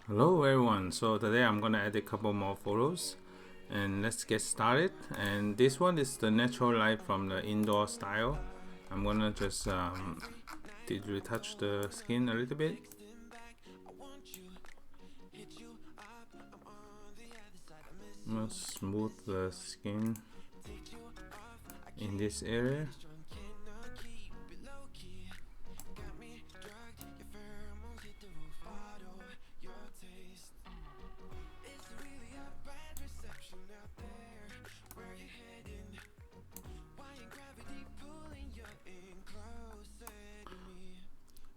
Hello everyone, so today I'm gonna add a couple more photos and let's get started. And this one is the natural light from the indoor style. I'm gonna just retouch the skin a little bit. I'm gonna smooth the skin in this area.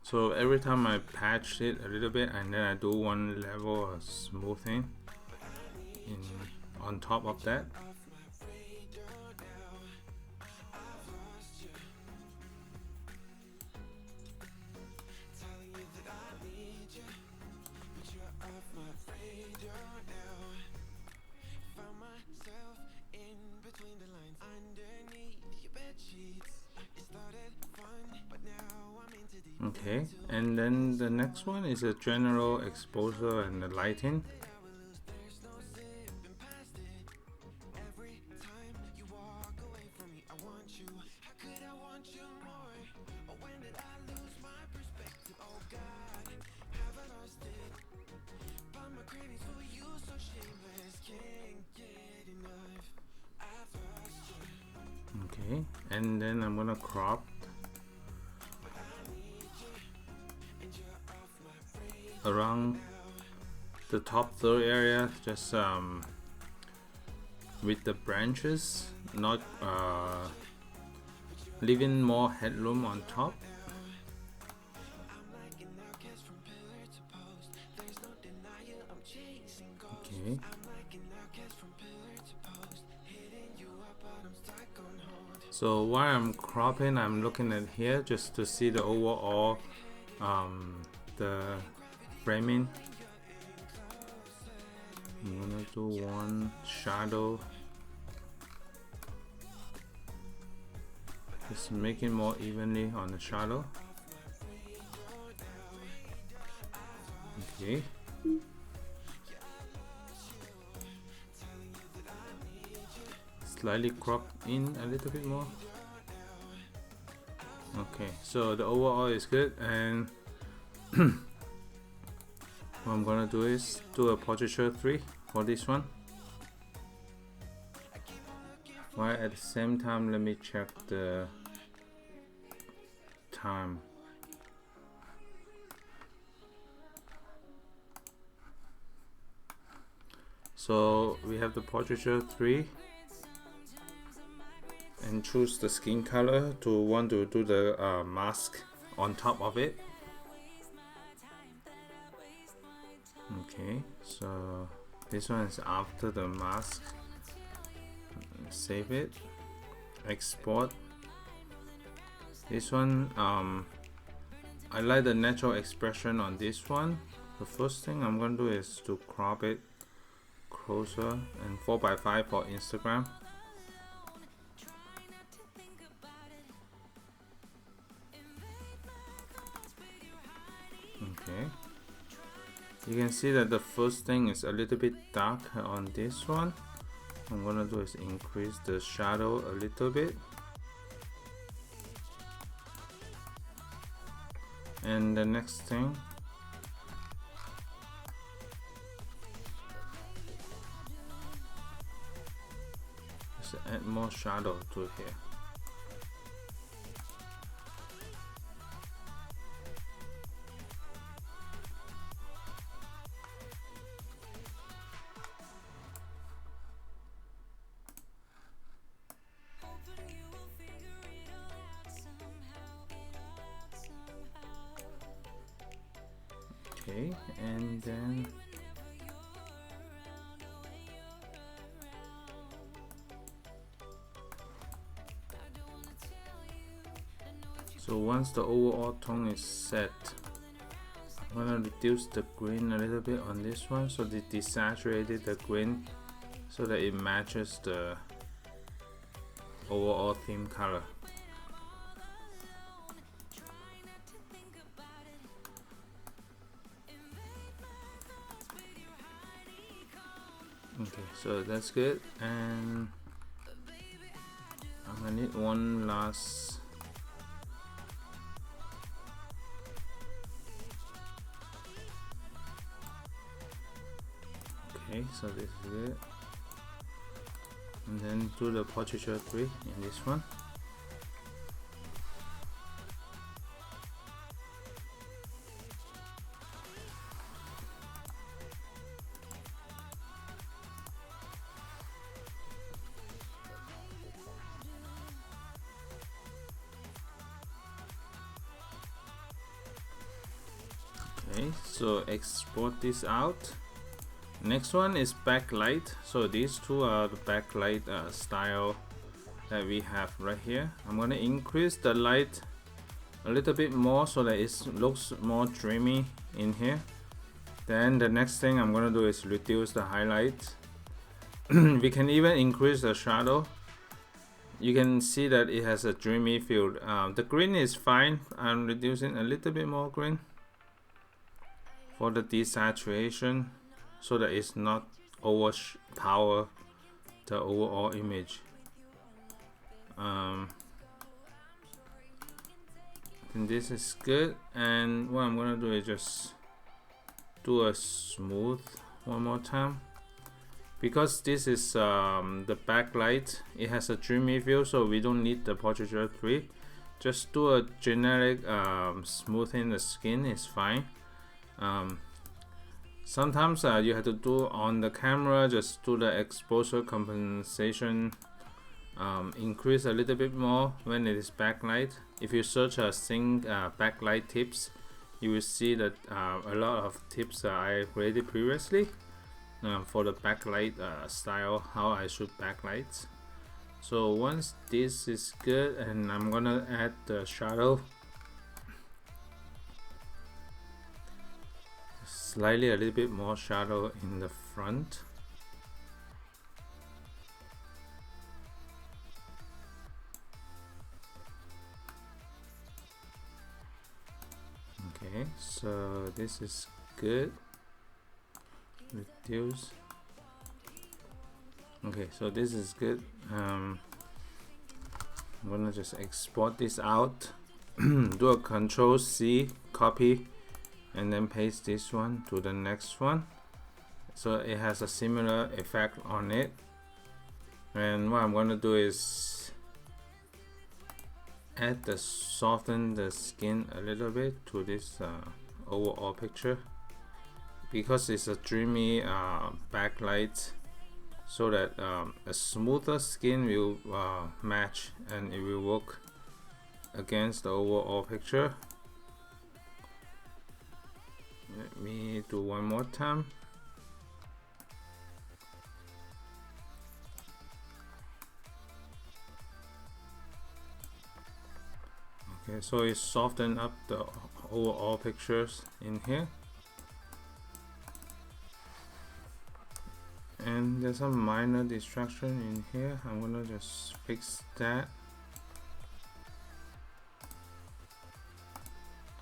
So every time I patch it a little bit and then I do one level of smoothing on top of that. Okay, and then the next one is a general exposure and the lighting. Okay, and then I'm gonna crop around the top third area, just with the branches, not leaving more headroom on top. Okay. So while I'm cropping, I'm looking at here just to see the overall the framing. I'm gonna do one shadow, just make it more evenly on the shadow. Okay. Slightly crop in a little bit more. Okay, so the overall is good, and what I'm gonna do is do a portraiture 3 for this one. While at the same time, let me check the time. So we have the portraiture 3 and choose the skin color to want to do the mask on top of it. Okay, so this one is after the mask. Save it, export. This one I like the natural expression on this one. The first thing I'm gonna do is to crop it closer, and 4x5 for Instagram. Okay, you can see that the first thing is a little bit dark on this one. What I'm gonna do is increase the shadow a little bit, and the next thing is add more shadow to here. Okay, and then so once the overall tone is set, I'm gonna reduce the green a little bit on this one, so they desaturated the green so that it matches the overall theme color. Okay, so that's good, and I'm gonna need one last. Okay, so this is it, and then do the portraiture 3 in this one. Okay, so export this out. Next one is backlight. So these two are the backlight style that we have right here. I'm gonna increase the light a little bit more so that it looks more dreamy in here. Then the next thing I'm gonna do is reduce the highlight. We can even increase the shadow. You can see that it has a dreamy feel. The green is fine. I'm reducing a little bit more green for the desaturation so that it's not overpower the overall image. And this is good, and what I'm gonna do is just do a smooth one more time, because this is the backlight. It has a dreamy feel, so we don't need the portraiture 3. Just do a generic smoothing the skin is fine. Sometimes you have to do on the camera, just do the exposure compensation, increase a little bit more when it is backlight. If you search sync backlight tips, you will see that a lot of tips I created previously for the backlight style, how I shoot backlights. So once this is good, and I'm gonna add the shadow, slightly a little bit more shadow in the front. Okay, so this is good. Reduce. Okay, so this is good. I'm gonna just export this out. Do a Control C, copy, and then paste this one to the next one, so it has a similar effect on it. And what I'm gonna do is add the soften the skin a little bit to this overall picture, because it's a dreamy backlight, so that a smoother skin will match and it will work against the overall picture. Let me do one more time. Okay, so it softened up the overall pictures in here. And there's some minor distraction in here. I'm gonna just fix that.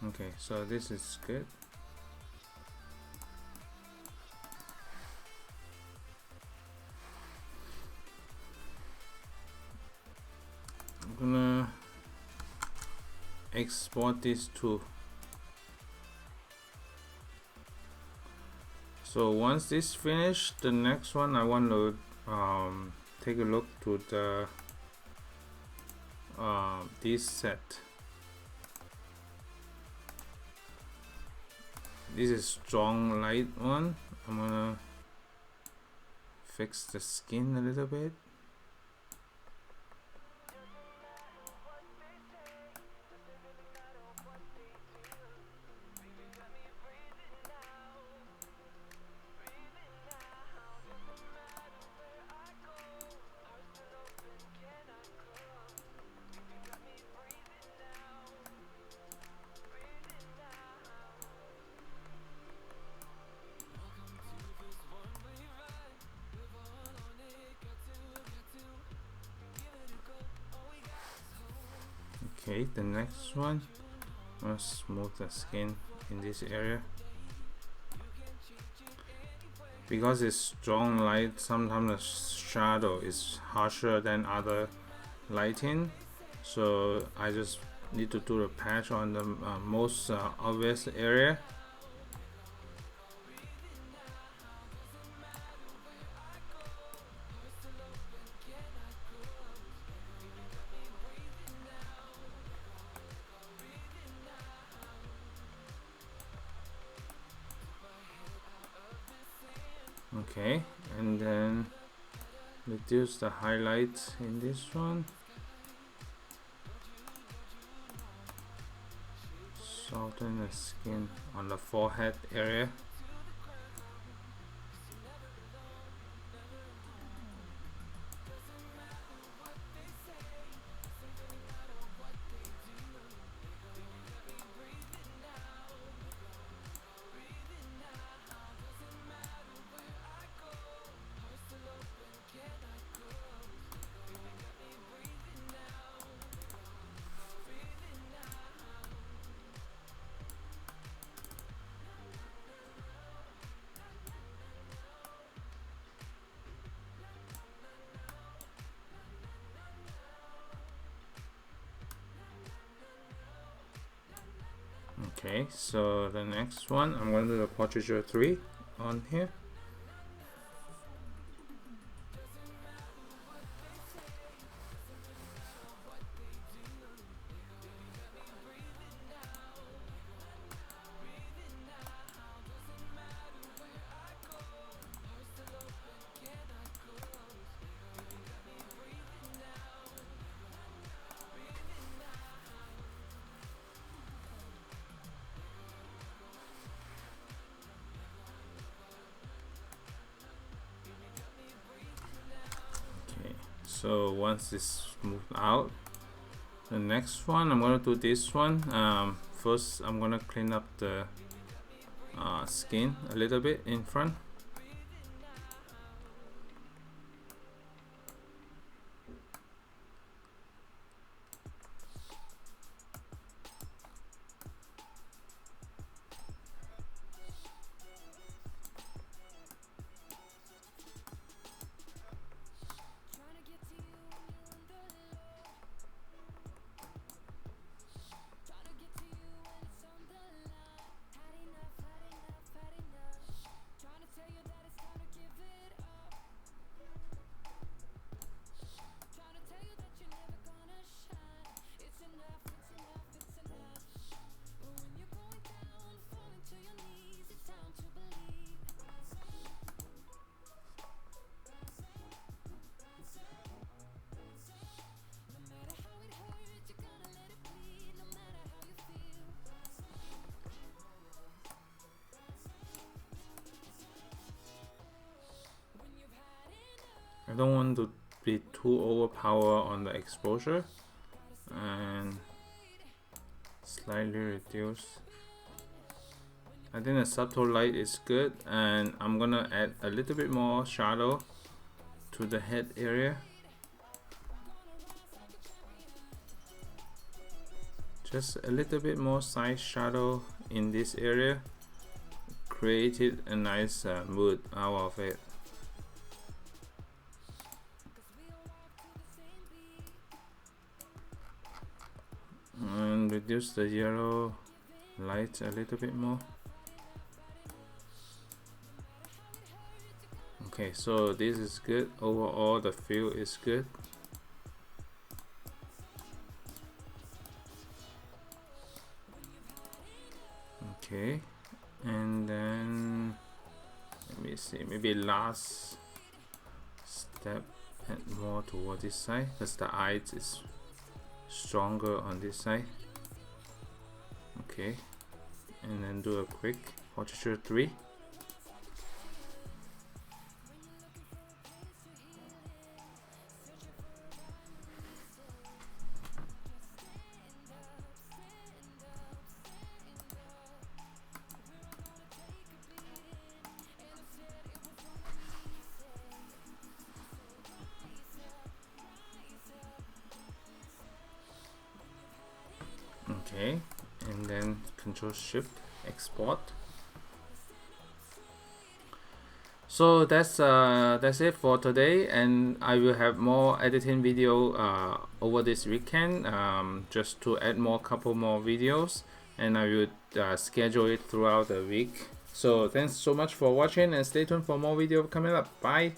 Okay, so this is good. I'm gonna export this too. So once this finished, the next one I want to take a look to the this set. This is strong light one. I'm gonna fix the skin a little bit. Okay, the next one, I'll smooth the skin in this area. because it's strong light, sometimes the shadow is harsher than other lighting, so I just need to do the patch on the most obvious area. Okay, and then reduce the highlights in this one, soften the skin on the forehead area. Okay, so the next one, I'm going to do the portraiture 3 on here. So once it's moved out, the next one I'm gonna do this one. First I'm gonna clean up the skin a little bit in front. I don't want to be too overpower on the exposure, and slightly reduce. I think the subtle light is good, and I'm gonna add a little bit more shadow to the head area. Just a little bit more side shadow in this area created a nice mood out of it. And reduce the yellow light a little bit more. Okay, so this is good. Overall the feel is good. Okay, and then let me see, maybe last step, add more toward this side because the eyes is stronger on this side. Okay, and then do a quick portraiture 3. Okay, and then Control Shift export. So that's it for today, and I will have more editing video over this weekend, just to add couple more videos, and I will schedule it throughout the week. So thanks so much for watching, and stay tuned for more video coming up. Bye.